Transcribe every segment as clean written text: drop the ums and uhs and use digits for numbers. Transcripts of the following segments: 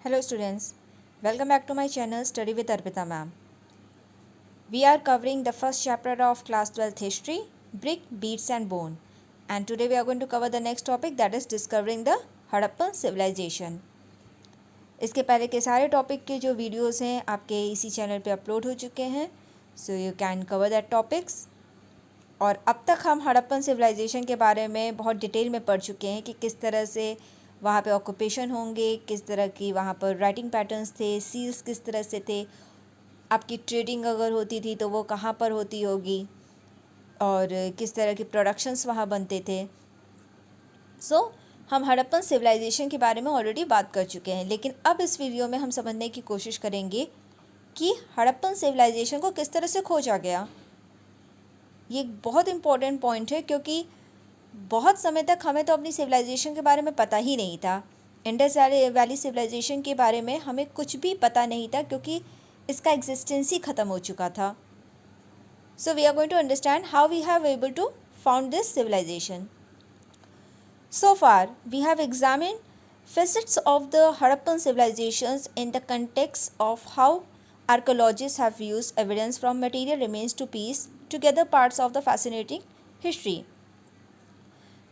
Hello students, welcome back to my channel Study with Arpita ma'am. We are covering the first chapter of class 12th history, brick, beads and bone. And today we are going to cover the next topic, that is discovering the Harappan civilization. इसके पहले के सारे topic के जो videos हैं आपके इसी channel पे अपलोड हो चुके हैं, so you can cover that topics. और अब तक हम हड़प्पन सिविलाइजेशन के बारे में बहुत डिटेल में पढ़ चुके हैं कि किस तरह से वहाँ पे ऑक्यूपेशन होंगे, किस तरह की वहाँ पर राइटिंग पैटर्न्स थे, सील्स किस तरह से थे, आपकी ट्रेडिंग अगर होती थी तो वो कहाँ पर होती होगी, और किस तरह के प्रोडक्शंस वहाँ बनते थे. सो हम हड़प्पन सिविलाइजेशन के बारे में ऑलरेडी बात कर चुके हैं, लेकिन अब इस वीडियो में हम समझने की कोशिश करेंगे कि हड़प्पन सिविलाइजेशन को किस तरह से खोजा गया. ये एक बहुत इम्पोर्टेंट पॉइंट है क्योंकि बहुत समय तक हमें तो अपनी सिविलाइजेशन के बारे में पता ही नहीं था. इंडस वैली सिविलाइजेशन के बारे में हमें कुछ भी पता नहीं था क्योंकि इसका एग्जिस्टेंस ही ख़त्म हो चुका था. So we are going to understand how we have able to found this civilization. So far, we have examined facets of the Harappan civilizations in the context of how archaeologists have used evidence from material remains to piece together parts of the fascinating history.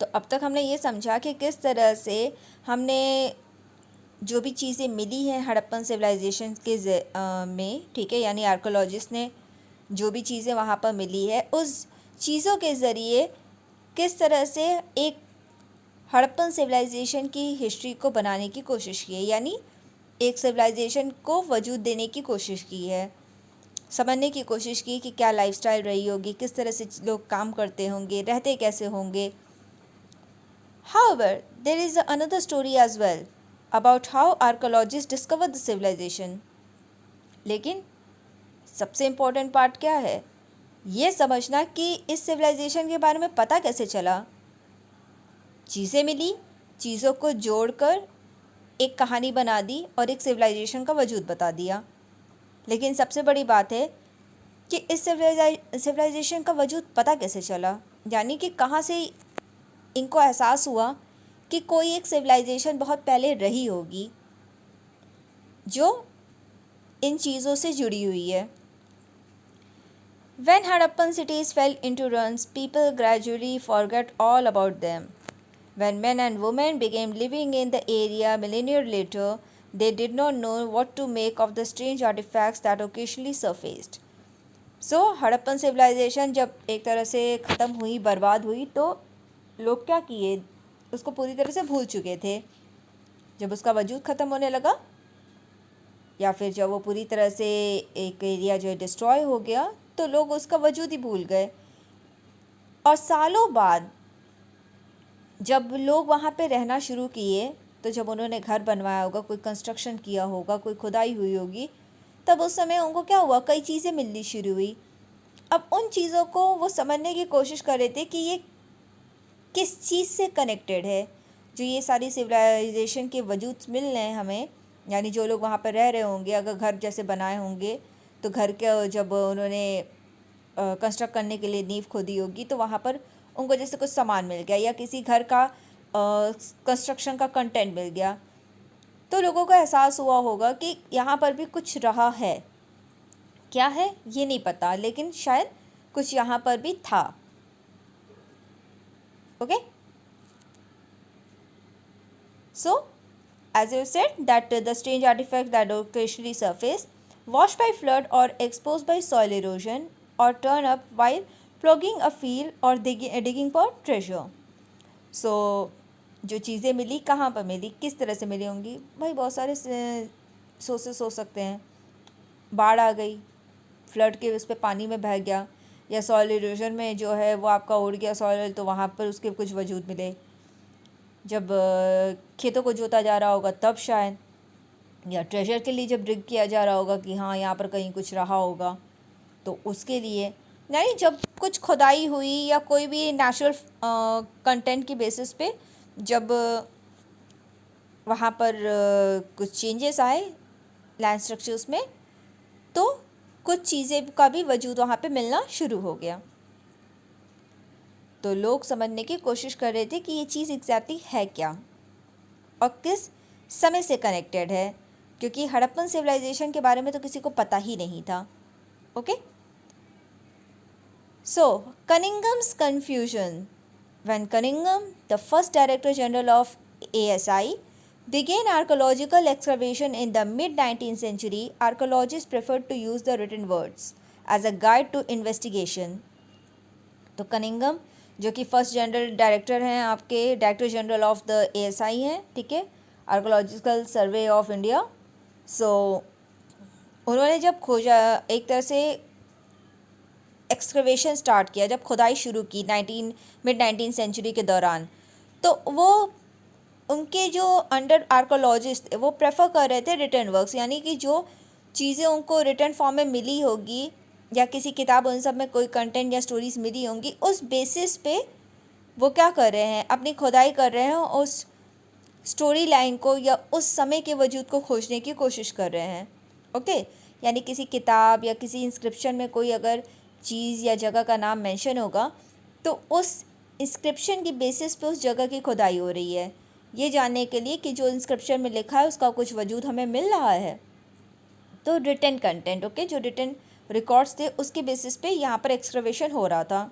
तो अब तक हमने ये समझा कि किस तरह से हमने जो भी चीज़ें मिली हैं हड़प्पन सिविलाइजेशन के में, ठीक है, यानी आर्कोलॉजिस्ट ने जो भी चीज़ें वहाँ पर मिली है उस चीज़ों के ज़रिए किस तरह से एक हड़प्पन सिविलाइजेशन की हिस्ट्री को बनाने की कोशिश की है, यानी एक सिविलाइजेशन को वजूद देने की कोशिश की है, समझने की कोशिश की कि क्या लाइफस्टाइल रही होगी, किस तरह से लोग काम करते होंगे, रहते कैसे होंगे. However, there is another story as well about how archaeologists discovered the civilization. लेकिन सबसे इम्पोर्टेंट पार्ट क्या है, ये समझना कि इस सिविलाइजेशन के बारे में पता कैसे चला. चीज़ें मिली, चीज़ों को जोड़कर एक कहानी बना दी और एक सिविलाइजेशन का वजूद बता दिया. लेकिन सबसे बड़ी बात है कि इस सिविलाइजेशन का वजूद पता कैसे चला, यानी कि कहाँ से इनको एहसास हुआ कि कोई एक सिविलाइजेशन बहुत पहले रही होगी जो इन चीज़ों से जुड़ी हुई है. When Harappan cities fell into ruins, people gradually forgot all about them. When men and women began living in the area millennia later, they did not know what to make of the strange artifacts that occasionally surfaced. So, Harappan civilization जब एक तरह से ख़त्म हुई, बर्बाद हुई, तो लोग क्या किए, उसको पूरी तरह से भूल चुके थे. जब उसका वजूद ख़त्म होने लगा या फिर जब वो पूरी तरह से एक एरिया जो है डिस्ट्रॉय हो गया, तो लोग उसका वजूद ही भूल गए. और सालों बाद जब लोग वहाँ पे रहना शुरू किए, तो जब उन्होंने घर बनवाया होगा, कोई कंस्ट्रक्शन किया होगा, कोई खुदाई हुई होगी, तब उस समय उनको क्या हुआ, कई चीज़ें मिलनी शुरू हुई. अब उन चीज़ों को वो समझने की कोशिश कर रहे थे कि ये किस चीज़ से कनेक्टेड है, जो ये सारी सिविलाइजेशन के वजूद मिल रहे हैं हमें, यानी जो लोग वहाँ पर रह रहे होंगे, अगर घर जैसे बनाए होंगे तो घर के जब उन्होंने कंस्ट्रक्ट करने के लिए नींव खोदी होगी तो वहाँ पर उनको जैसे कुछ सामान मिल गया या किसी घर का कंस्ट्रक्शन का कंटेंट मिल गया, तो लोगों को एहसास हुआ होगा कि यहाँ पर भी कुछ रहा है. क्या है ये नहीं पता, लेकिन शायद कुछ यहाँ पर भी था. Okay, so as you said that the strange artifacts that occasionally surface, washed by flood or exposed by soil erosion, or turn up while ploughing a field or digging for treasure. So जो चीज़ें मिली कहाँ पर मिली, किस तरह से मिली होंगी, भाई बहुत सारे सोर्सेस हो सकते हैं. बाढ़ आ गई, फ्लड के उस पर पानी में बह गया, या सॉइल इरोजन में जो है वो आपका उड़ गया सॉइल, तो वहाँ पर उसके कुछ वजूद मिले. जब खेतों को जोता जा रहा होगा तब शायद, या ट्रेजर के लिए जब डिग किया जा रहा होगा कि हाँ यहाँ पर कहीं कुछ रहा होगा, तो उसके लिए, यानी जब कुछ खुदाई हुई या कोई भी नेचुरल कंटेंट की बेसिस पे जब वहाँ पर कुछ चेंजेस आए लैंड स्ट्रक्चर्स में, तो कुछ चीज़ें का भी वजूद वहाँ पे मिलना शुरू हो गया. तो लोग समझने की कोशिश कर रहे थे कि ये चीज़ एग्जैक्टली है क्या और किस समय से कनेक्टेड है. क्योंकि हड़प्पन सिविलाइजेशन के बारे में तो किसी को पता ही नहीं था। Okay, so Cunningham's confusion. When Cunningham, the first Director General of ASI, began archaeological excavation in the mid-19th century, archaeologists preferred to use the written words as a guide to investigation. तो Cunningham जो कि first general director हैं, आपके director general of the ASI हैं, ठीक है, archaeological survey of India. सो उन्होंने जब खोजा, एक तरह से एक्सकवेशन स्टार्ट किया, जब खुदाई शुरू की मिड 19 सेंचुरी के दौरान, तो वो उनके जो अंडर आर्कोलॉजिस्ट थे वो प्रेफर कर रहे थे रिटर्न वर्क्स, यानी कि जो चीज़ें उनको रिटर्न फॉर्म में मिली होगी या किसी किताब उन सब में कोई कंटेंट या स्टोरीज मिली होंगी, उस बेसिस पे वो क्या कर रहे हैं, अपनी खुदाई कर रहे हैं, उस स्टोरी लाइन को या उस समय के वजूद को खोजने की कोशिश कर रहे हैं। ओके, यानी किसी किताब या किसी इंस्क्रिप्शन में कोई अगर चीज़ या जगह का नाम मेंशन होगा तो उस इंस्क्रिप्शन की बेसिस पे उस जगह की खुदाई हो रही है, ये जानने के लिए कि जो इंस्क्रिप्शन में लिखा है उसका कुछ वजूद हमें मिल रहा है। तो रिटन कंटेंट, ओके, जो रिटन रिकॉर्ड्स थे उसके बेसिस पे यहाँ पर एक्सकवेशन हो रहा था।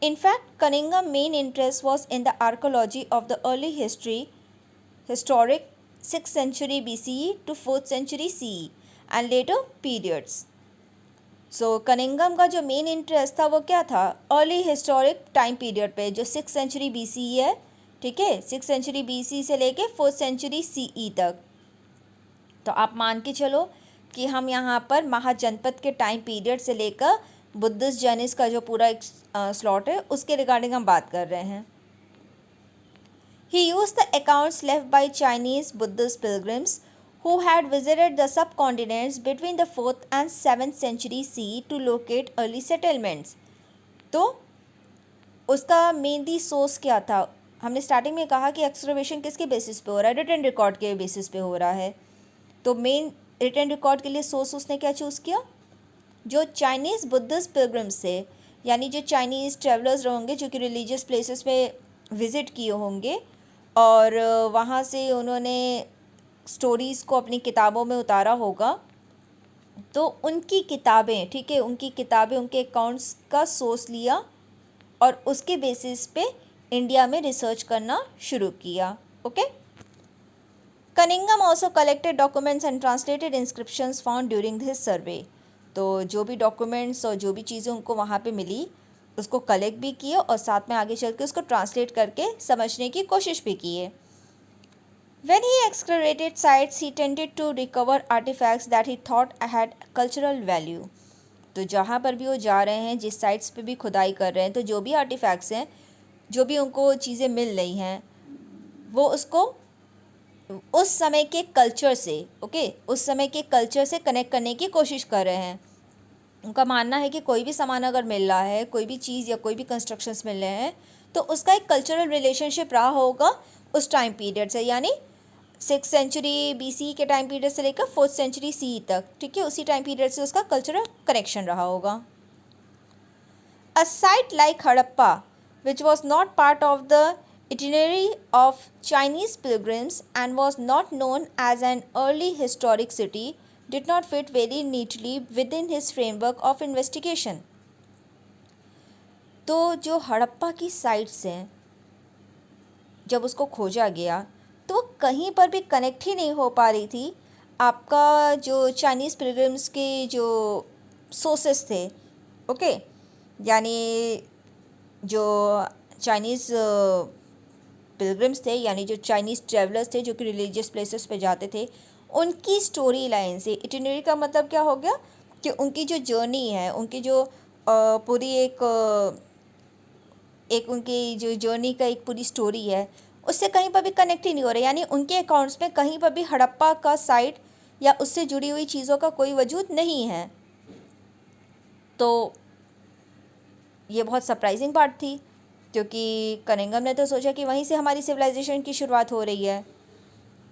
In fact Cunningham main interest was in the archaeology of the early historic 6th century BCE to 4th century CE and later periods. So Cunningham का जो मेन इंटरेस्ट था वो क्या था, अर्ली हिस्टोरिक टाइम पीरियड पे, जो 6th century BCE है, ठीक है, 6th century BCE से लेके 4th century CE तक। तो आप मान के चलो कि हम यहाँ पर महाजनपद के टाइम पीरियड से लेकर बुद्धिस्ट जैनिस्ट का जो पूरा एक स्लॉट है उसके रिगार्डिंग हम बात कर रहे हैं। He used the accounts left by Chinese Buddhist pilgrims who had visited the subcontinents between the 4th and 7th century CE to locate early settlements. तो उसका मेनली सोर्स क्या था, हमने स्टार्टिंग में कहा कि एक्सकवेशन किसके बेसिस पे हो रहा है, रिटन रिकॉर्ड के बेसिस पे हो रहा है। तो मेन रिटन रिकॉर्ड के लिए सोर्स उसने क्या चूज़ किया, जो चाइनीज़ बुद्धिस्ट पिलग्रिम्स थे, यानी जो चाइनीज़ ट्रेवलर्स होंगे जो कि रिलीजियस प्लेसेस पे विज़िट किए होंगे और वहाँ से उन्होंने स्टोरीज़ को अपनी किताबों में उतारा होगा, तो उनकी किताबें, ठीक है, उनकी किताबें, उनके अकाउंट्स का सोर्स लिया और उसके बेसिस पे इंडिया में रिसर्च करना शुरू किया। Okay, Cunningham also collected documents and translated inscriptions found during this survey. तो जो भी डॉक्यूमेंट्स और जो भी चीज़ें उनको वहाँ पे मिली उसको कलेक्ट भी किए और साथ में आगे चल के उसको ट्रांसलेट करके समझने की कोशिश भी की है। When he excavated sites, he tended to recover artifacts that he thought had cultural value. तो जहाँ पर भी वो जा रहे हैं, जिस साइट्स पे भी खुदाई कर रहे हैं, तो जो भी आर्टिफैक्ट्स हैं, जो भी उनको चीज़ें मिल रही हैं, वो उसको उस समय के कल्चर से, ओके, उस समय के कल्चर से कनेक्ट करने की कोशिश कर रहे हैं। उनका मानना है कि कोई भी सामान अगर मिल रहा है, कोई भी चीज़ या कोई भी कंस्ट्रक्शंस मिल रहे हैं, तो उसका एक कल्चरल रिलेशनशिप रहा होगा उस टाइम पीरियड से, यानी 6th century BC के टाइम पीरियड से लेकर 4th century CE तक, ठीक है, उसी टाइम पीरियड से उसका कल्चरल कनेक्शन रहा होगा। A site like Harappa which was not part of the itinerary of Chinese pilgrims and was not known as an early historic city did not fit very neatly within his framework of investigation. तो जो हड़प्पा की sites हैं, जब उसको खोजा गया तो कहीं पर भी कनेक्ट ही नहीं हो पा रही थी आपका जो चाइनीज़ पिलग्रिम्स के जो सोर्सेस थे, ओके, यानी जो चाइनीज़ पिलग्रिम्स थे, यानी जो चाइनीज़ ट्रैवलर्स थे जो कि रिलीजियस प्लेसेस पे जाते थे, उनकी स्टोरी लाइन से, इटिनरी का मतलब क्या हो गया कि उनकी जो जर्नी है, उनकी जो पूरी एक उनकी जो जर्नी का एक पूरी स्टोरी है, उससे कहीं पर भी कनेक्ट ही नहीं हो रहा, यानी उनके अकाउंट्स में कहीं पर भी हड़प्पा का साइट या उससे जुड़ी हुई चीज़ों का कोई वजूद नहीं है। तो ये बहुत सरप्राइजिंग पार्ट थी, क्योंकि कनिंगम ने तो सोचा कि वहीं से हमारी सिविलाइजेशन की शुरुआत हो रही है,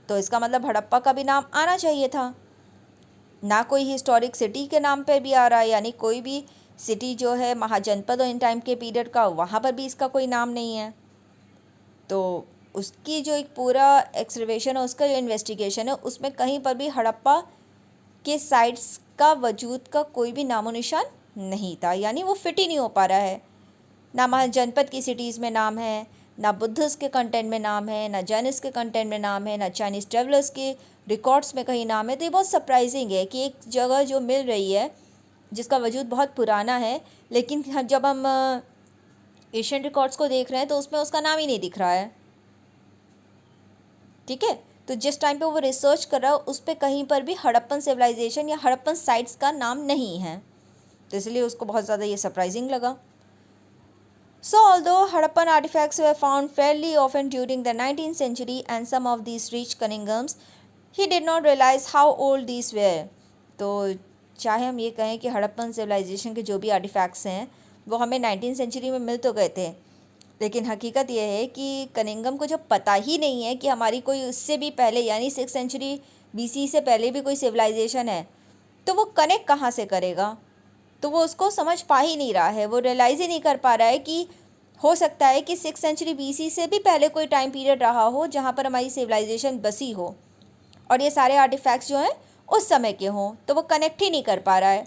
तो इसका मतलब हड़प्पा का भी नाम आना चाहिए था। ना कोई हिस्टोरिक सिटी के नाम पे भी आ रहा है, यानी कोई भी सिटी जो है महाजनपद और इन टाइम के पीरियड का, वहाँ पर भी इसका कोई नाम नहीं है। तो उसकी जो एक पूरा एक्सकवेशन है, उसका जो इन्वेस्टिगेशन है, उसमें कहीं पर भी हड़प्पा के साइट्स का वजूद का कोई भी नामो निशान नहीं था, यानी वो फिट ही नहीं हो पा रहा है। ना महाजनपद की सिटीज़ में नाम है, ना बुद्धिस्ट के कंटेंट में नाम है, ना जैनिस्ट के कंटेंट में नाम है, ना चाइनीज़ ट्रेवलर्स के रिकॉर्ड्स में कहीं नाम है। तो ये बहुत सरप्राइजिंग है कि एक जगह जो मिल रही है जिसका वजूद बहुत पुराना है, लेकिन जब हम एशियन रिकॉर्ड्स को देख रहे हैं तो उसमें उसका नाम ही नहीं दिख रहा है। ठीक है, तो जिस टाइम पे वो रिसर्च कर रहा है उस पर कहीं पर भी हड़प्पन सिविलाइजेशन या हड़प्पन साइट्स का नाम नहीं है, तो इसलिए उसको बहुत ज़्यादा ये सरप्राइजिंग लगा। So although Harappan artifacts were found fairly often during the 19th century and some of these reached Cunninghams, he did not realize how old these were. तो चाहे हम ये कहें कि हड़प्पन सिविलाइजेशन के जो भी आर्टिफैक्ट्स हैं वो हमें 19th सेंचुरी में मिल तो गए थे, लेकिन हकीकत यह है कि कनिंगम को जो पता ही नहीं है कि हमारी कोई उससे भी पहले यानी 6th सेंचुरी BC से पहले भी कोई सिविलाइजेशन है, तो वो कनेक्ट कहाँ से करेगा। तो वो उसको समझ पा ही नहीं रहा है, वो रियलाइज़ ही नहीं कर पा रहा है कि हो सकता है कि 6th सेंचुरी BC से भी पहले कोई टाइम पीरियड रहा हो जहाँ पर हमारी सिविलाइजेशन बसी हो और ये सारे आर्टिफैक्ट्स जो हैं उस समय के हों, तो वो कनेक्ट ही नहीं कर पा रहा है।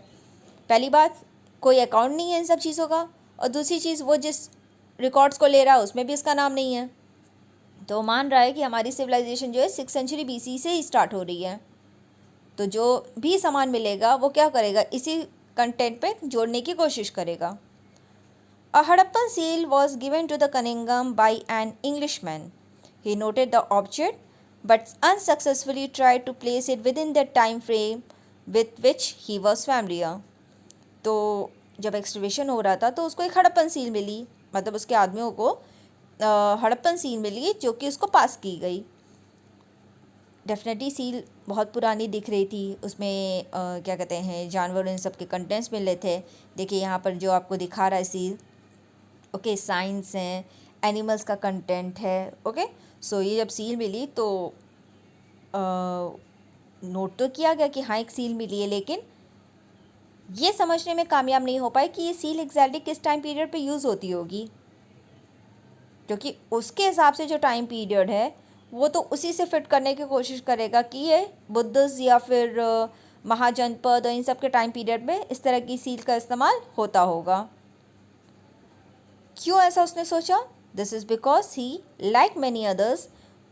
पहली बात, कोई अकाउंट नहीं है इन सब चीज़ों का, और दूसरी चीज़ वो जिस रिकॉर्ड्स को ले रहा है उसमें भी इसका नाम नहीं है, तो मान रहा है कि हमारी सिविलाइजेशन जो है 6th सेंचुरी BC से ही स्टार्ट हो रही है। तो जो भी सामान मिलेगा वो क्या करेगा, इसी कंटेंट पे जोड़ने की कोशिश करेगा। A Harappan seal was given to the Cunningham by an Englishman. He noted the object but unsuccessfully tried to place it within the time frame with which he was familiar. तो जब excavation हो रहा था तो उसको एक Harappan seal मिली, मतलब उसके आदमियों को हड़प्पन सील मिली जो कि उसको पास की गई। डेफिनेटली सील बहुत पुरानी दिख रही थी, उसमें क्या कहते हैं जानवर इन सब के कंटेंट्स मिल रहे थे। देखिए यहाँ पर जो आपको दिखा रहा है सील, ओके, साइंस हैं, एनिमल्स का कंटेंट है। ओके, सो ये जब सील मिली तो नोट तो किया गया कि हाँ एक सील मिली है, लेकिन ये समझने में कामयाब नहीं हो पाए कि ये सील एग्जैक्टली किस टाइम पीरियड पे यूज़ होती होगी, क्योंकि उसके हिसाब से जो टाइम पीरियड है वो तो उसी से फिट करने की कोशिश करेगा कि ये बुद्धिस्ट या फिर महाजनपद और इन सब के टाइम पीरियड में इस तरह की सील का इस्तेमाल होता होगा। क्यों ऐसा उसने सोचा? This is because he, like many others,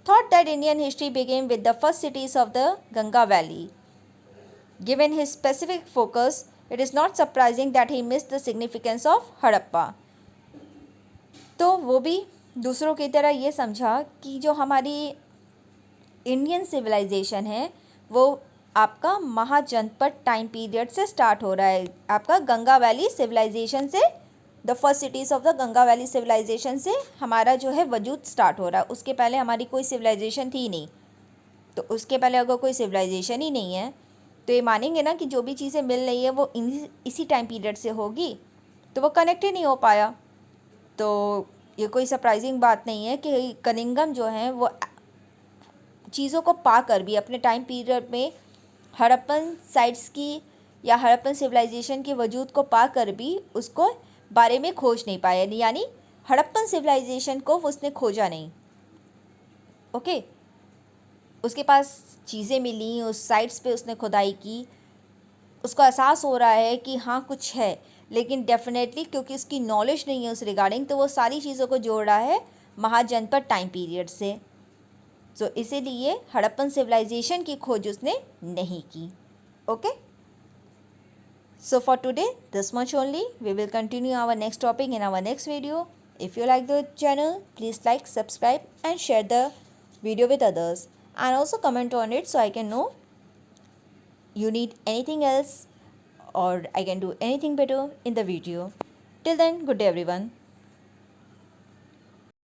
thought that Indian history began with the first cities of the Ganga Valley. Given his specific focus, it is not surprising that he missed the significance of Harappa. तो वो भी दूसरों की तरह ये समझा कि जो हमारी इंडियन सिविलाइजेशन है वो आपका महाजनपद टाइम पीरियड से स्टार्ट हो रहा है, आपका गंगा वैली सिविलाइजेशन से, the first cities of the Ganga valley civilization से हमारा जो है वजूद स्टार्ट हो रहा है। उसके पहले हमारी कोई सिविलाइजेशन थी नहीं, तो उसके पहले अगर कोई सिविलाइजेशन ही नहीं है तो ये मानेंगे ना कि जो भी चीज़ें मिल रही है वो इसी टाइम पीरियड से होगी, तो वो कनेक्ट ही नहीं हो पाया। तो ये कोई सरप्राइजिंग बात नहीं है कि कनिंगम जो हैं वो चीज़ों को पाकर भी अपने टाइम पीरियड में हड़प्पन साइट्स की या हड़प्पन सिविलाइजेशन के वजूद को पाकर भी उसको बारे में खोज नहीं पाया, यानी हड़प्पन सिविलाइजेशन को उसने खोजा नहीं। ओके, उसके पास चीज़ें मिली, उस साइट्स पे उसने खुदाई की, उसको एहसास हो रहा है कि हाँ कुछ है, लेकिन डेफिनेटली क्योंकि उसकी नॉलेज नहीं है उस रिगार्डिंग, तो वो सारी चीज़ों को जोड़ रहा है महाजनपद टाइम पीरियड से। सो इसीलिए हड़प्पन सिविलाइजेशन की खोज उसने नहीं की। Okay, so for today this much only. We will continue our next topic in our next video. If you like the channel, please like, subscribe and share the video with others, and also comment on it so I can know you need anything else or I can do anything better in the video. Till then, good day everyone.